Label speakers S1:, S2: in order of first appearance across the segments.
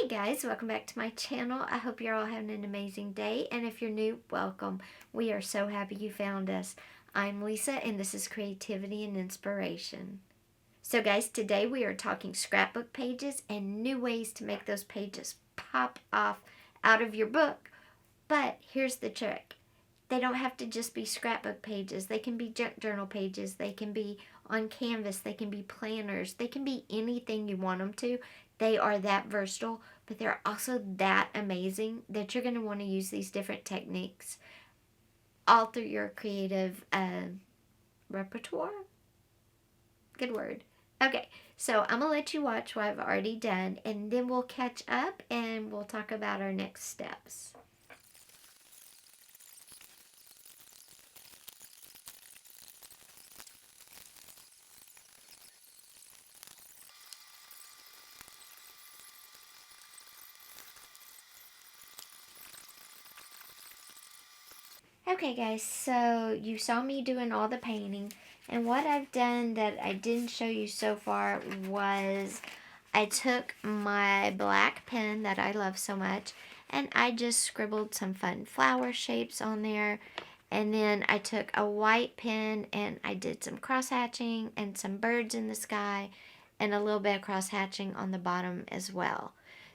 S1: Hey guys, welcome back to my channel. I hope you're all having an amazing day, and if you're new, welcome. We are so happy you found us. I'm Lisa, and this is Creativity and Inspiration. So guys, today we are talking scrapbook pages and new ways to make those pages pop off out of your book. But here's the trick. They don't have to just be scrapbook pages. They can be junk journal pages. They can be on canvas. They can be planners. They can be anything you want them to. They are that versatile, but they're also that amazing that you're going to want to use these different techniques all through your creative repertoire. Good word. Okay, so I'm going to let you watch what I've already done, and then we'll catch up and we'll talk about our next steps. Okay guys, so you saw me doing all the painting, and what I've done that I didn't show you so far was I took my black pen that I love so much and I just scribbled some fun flower shapes on there, and then I took a white pen and I did some cross hatching and some birds in the sky and a little bit of cross hatching on the bottom as well.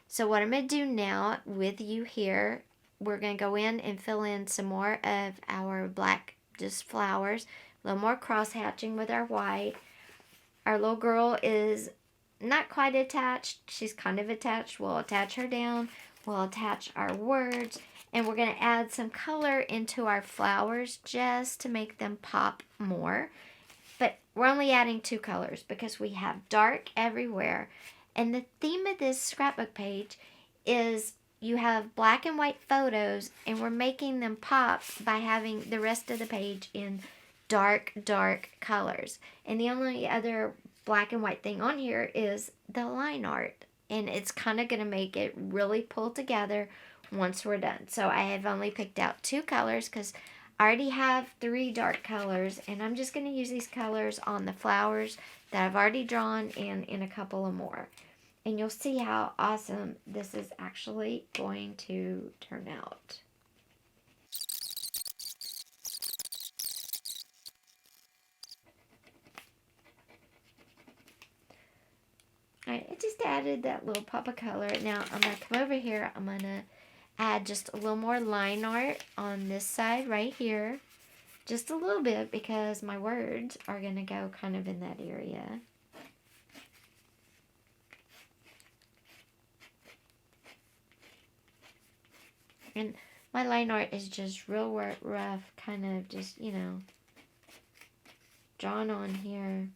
S1: So what I'm going to do now with you here, we're going to go in and fill in some more of our black just flowers, a little more cross hatching with our white. Our little girl is not quite attached. She's kind of attached. We'll attach her down. We'll attach our words. And we're going to add some color into our flowers just to make them pop more. But we're only adding 2 colors because we have dark everywhere. And the theme of this scrapbook page is you have black and white photos, and we're making them pop by having the rest of the page in dark colors. And the only other black and white thing on here is the line art. And it's kind of going to make it really pull together once we're done. So I have only picked out 2 colors because I already have 3 dark colors. And I'm just going to use these colors on the flowers that I've already drawn and in a couple of more. And you'll see how awesome this is actually going to turn out. Alright, I just added that little pop of color. Now I'm going to come over here. I'm going to add just a little more line art on this side right here. Just a little bit because my words are going to go kind of in that area. And my line art is just real rough, kind of just, drawn on here.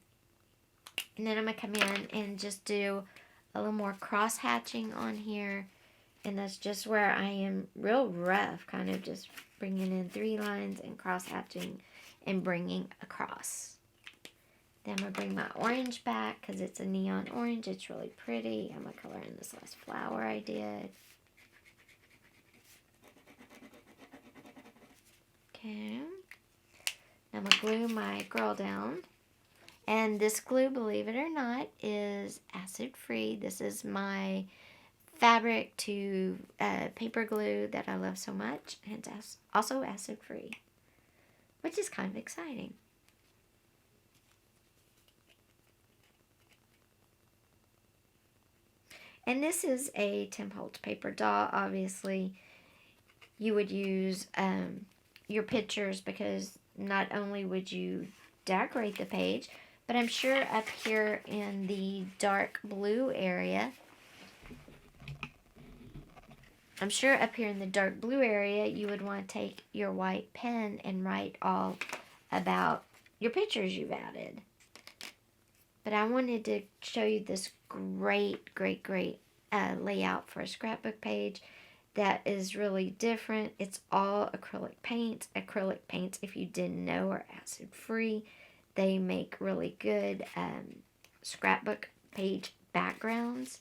S1: And then I'm going to come in and just do a little more cross hatching on here. And that's just where I am real rough, kind of just bringing in 3 lines and cross hatching and bringing across. Then I'm going to bring my orange back because it's a neon orange. It's really pretty. I'm going to color in this last flower I did. Okay, I'm going to glue my girl down. And this glue, believe it or not, is acid-free. This is my fabric to paper glue that I love so much. And it's also acid-free, which is kind of exciting. And this is a 10-pulse paper doll. Obviously, you would use your pictures because not only would you decorate the page, but I'm sure up here in the dark blue area, you would want to take your white pen and write all about your pictures you've added. But I wanted to show you this great layout for a scrapbook page that is really different. It's all acrylic paints. Acrylic paints, if you didn't know, are acid-free. They make really good scrapbook page backgrounds.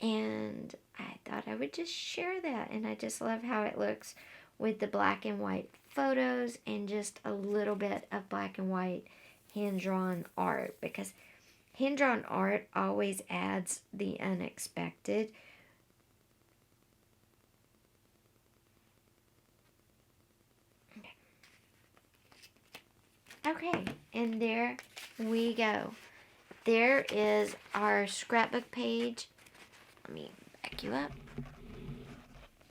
S1: And I thought I would just share that. And I just love how it looks with the black and white photos and just a little bit of black and white hand-drawn art. Because hand-drawn art always adds the unexpected. Okay, and there we go. There is our scrapbook page. Let me back you up.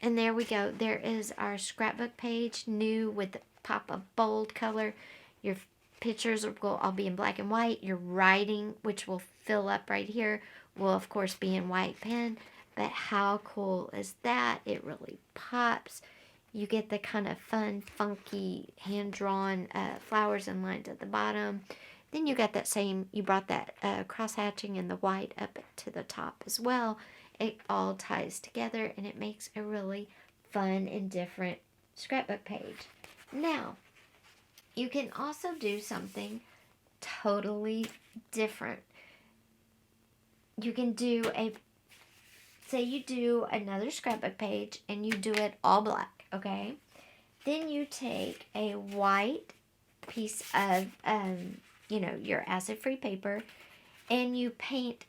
S1: And there we go. There is our scrapbook page, new with the pop of bold color. Your pictures will all be in black and white. Your writing, which will fill up right here, will of course be in white pen. But how cool is that? It really pops. You get the kind of fun, funky, hand-drawn flowers and lines at the bottom. Then you got that same, you brought that cross-hatching and the white up to the top as well. It all ties together and it makes a really fun and different scrapbook page. Now, you can also do something totally different. You can do say you do another scrapbook page and you do it all black, okay? Then you take a white piece of, your acid-free paper and you paint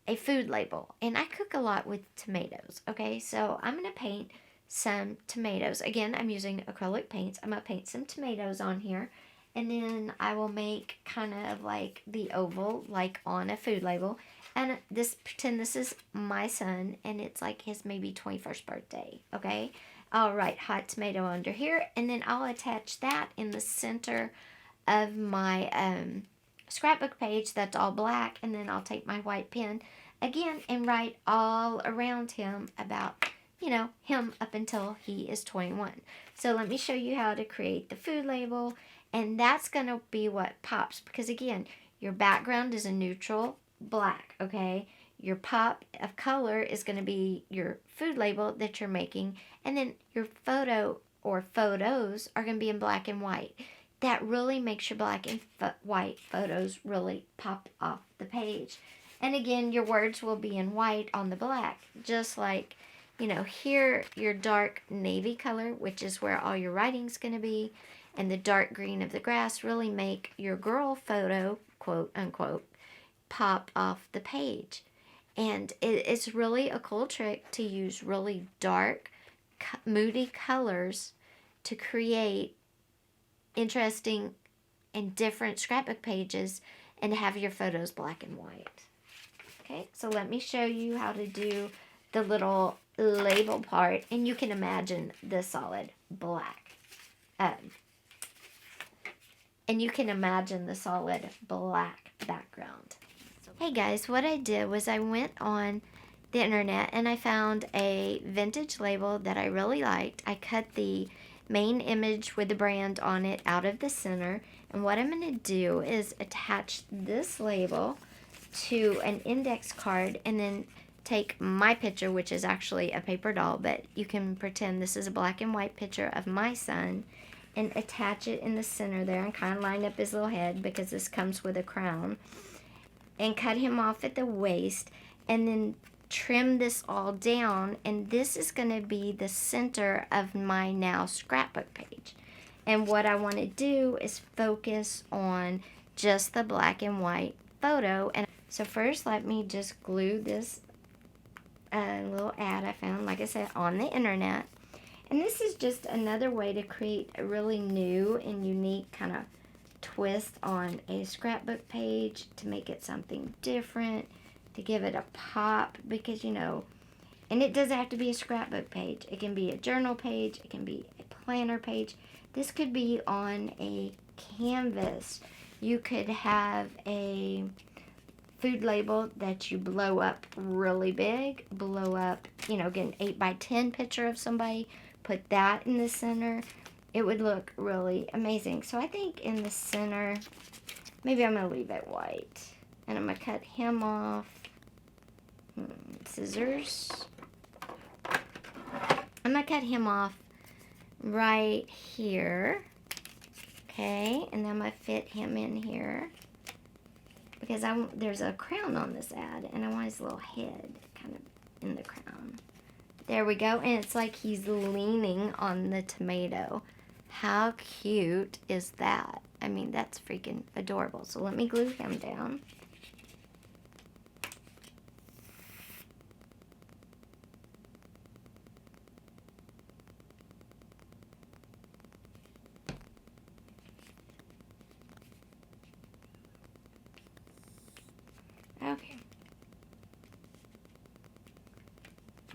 S1: a food label. And I cook a lot with tomatoes, okay? So I'm going to paint some tomatoes. Again, I'm using acrylic paints. I'm going to paint some tomatoes on here. And then I will make kind of like the oval, like on a food label. And pretend this is my son, and it's like his maybe 21st birthday, okay? I'll write hot tomato under here, and then I'll attach that in the center of my scrapbook page that's all black, and then I'll take my white pen again and write all around him about, him up until he is 21. So let me show you how to create the food label, and that's going to be what pops, because again, your background is a neutral black, okay? Your pop of color is going to be your food label that you're making, and then your photo or photos are going to be in black and white. That really makes your black and white photos really pop off the page. And again, your words will be in white on the black, just like, here your dark navy color, which is where all your writing's going to be, and the dark green of the grass really make your girl photo, quote unquote, pop off the page. And it's really a cool trick to use really dark, moody colors to create interesting and different scrapbook pages and have your photos black and white. Okay, so let me show you how to do the little label part, and you can imagine the solid black. And you can imagine the solid black background. Hey guys, what I did was I went on the internet and I found a vintage label that I really liked. I cut the main image with the brand on it out of the center, and what I'm going to do is attach this label to an index card and then take my picture, which is actually a paper doll, but you can pretend this is a black and white picture of my son, and attach it in the center there and kind of line up his little head because this comes with a crown, and cut him off at the waist, and then trim this all down, and this is going to be the center of my now scrapbook page. And what I want to do is focus on just the black and white photo. And so first let me just glue this little ad I found, like I said, on the internet. And this is just another way to create a really new and unique kind of twist on a scrapbook page, to make it something different, to give it a pop, because and it doesn't have to be a scrapbook page. It can be a journal page, it can be a planner page. This could be on a canvas. You could have a food label that you blow up really big, blow up, get an 8x10 picture of somebody, put that in the center. It would look really amazing. So I think in the center, maybe I'm going to leave it white. And I'm going to cut him off. Scissors. I'm going to cut him off right here. Okay, and then I'm going to fit him in here. Because there's a crown on this ad, and I want his little head kind of in the crown. There we go, and it's like he's leaning on the tomato. How cute is that? I mean, that's freaking adorable. So let me glue him down.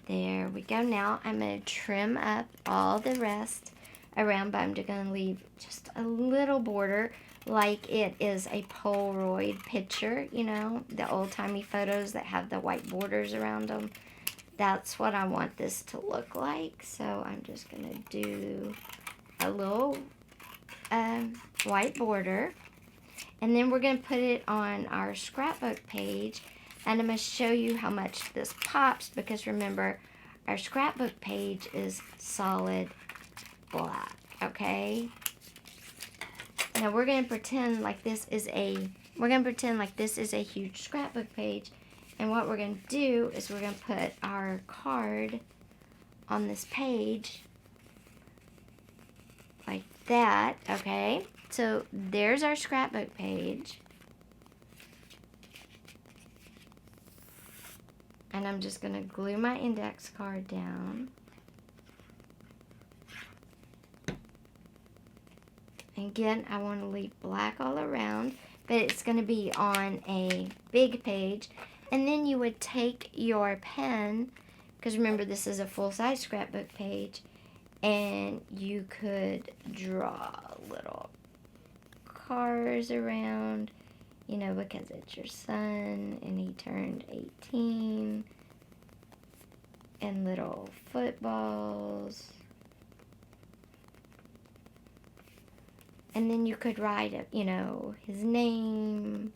S1: There we go. Now I'm going to trim up all the rest around, but I'm just going to leave just a little border like it is a Polaroid picture, you know, the old-timey photos that have the white borders around them. That's what I want this to look like. So I'm just going to do a little white border. And then we're going to put it on our scrapbook page. And I'm going to show you how much this pops, because remember, our scrapbook page is solid black, okay? Now we're going to pretend like this is a huge scrapbook page. And what we're going to do is we're going to put our card on this page like that, okay? So there's our scrapbook page. And I'm just going to glue my index card down. Again, I want to leave black all around, but it's going to be on a big page. And then you would take your pen, because remember this is a full-size scrapbook page, and you could draw little cars around, you know, because it's your son and he turned 18, and little footballs. And then you could write, you know, his name.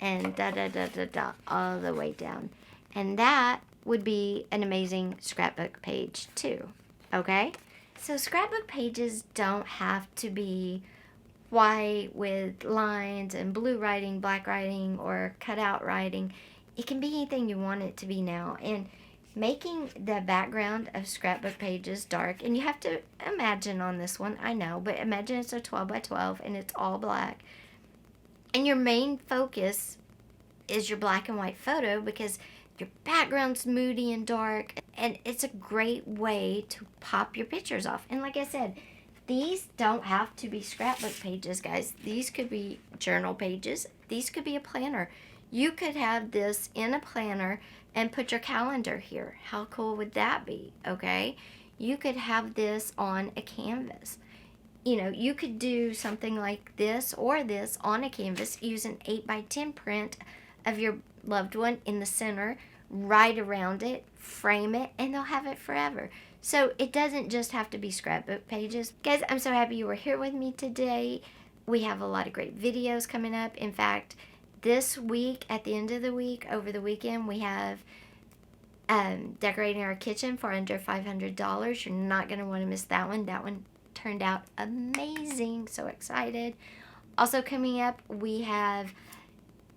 S1: And da-da-da-da-da all the way down. And that would be an amazing scrapbook page too, okay? So scrapbook pages don't have to be white with lines and blue writing, black writing, or cutout writing. It can be anything you want it to be now. And making the background of scrapbook pages dark, and you have to imagine on this one, I know, but imagine it's a 12 by 12 and it's all black. And your main focus is your black and white photo, because your background's moody and dark, and it's a great way to pop your pictures off. And like I said, these don't have to be scrapbook pages, guys. These could be journal pages. These could be a planner. You could have this in a planner and put your calendar here. How cool would that be, okay? You could have this on a canvas. You know, you could do something like this or this on a canvas, use an 8 by 10 print of your loved one in the center, write around it, frame it, and they'll have it forever. So it doesn't just have to be scrapbook pages. Guys, I'm so happy you were here with me today. We have a lot of great videos coming up. In fact, this week, at the end of the week, over the weekend, we have decorating our kitchen for under $500. You're not going to want to miss that one. That one turned out amazing. So excited. Also coming up, we have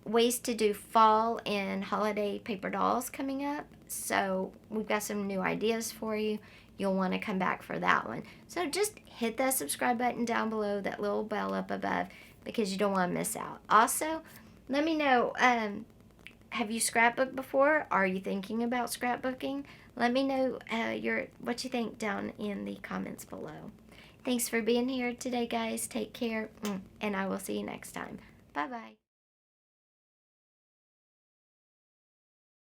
S1: ways to do fall and holiday paper dolls coming up. So we've got some new ideas for you. You'll want to come back for that one. So just hit that subscribe button down below, that little bell up above, because you don't want to miss out. Also, let me know, have you scrapbooked before? Are you thinking about scrapbooking? Let me know what you think down in the comments below. Thanks for being here today, guys. Take care, and I will see you next time. Bye-bye.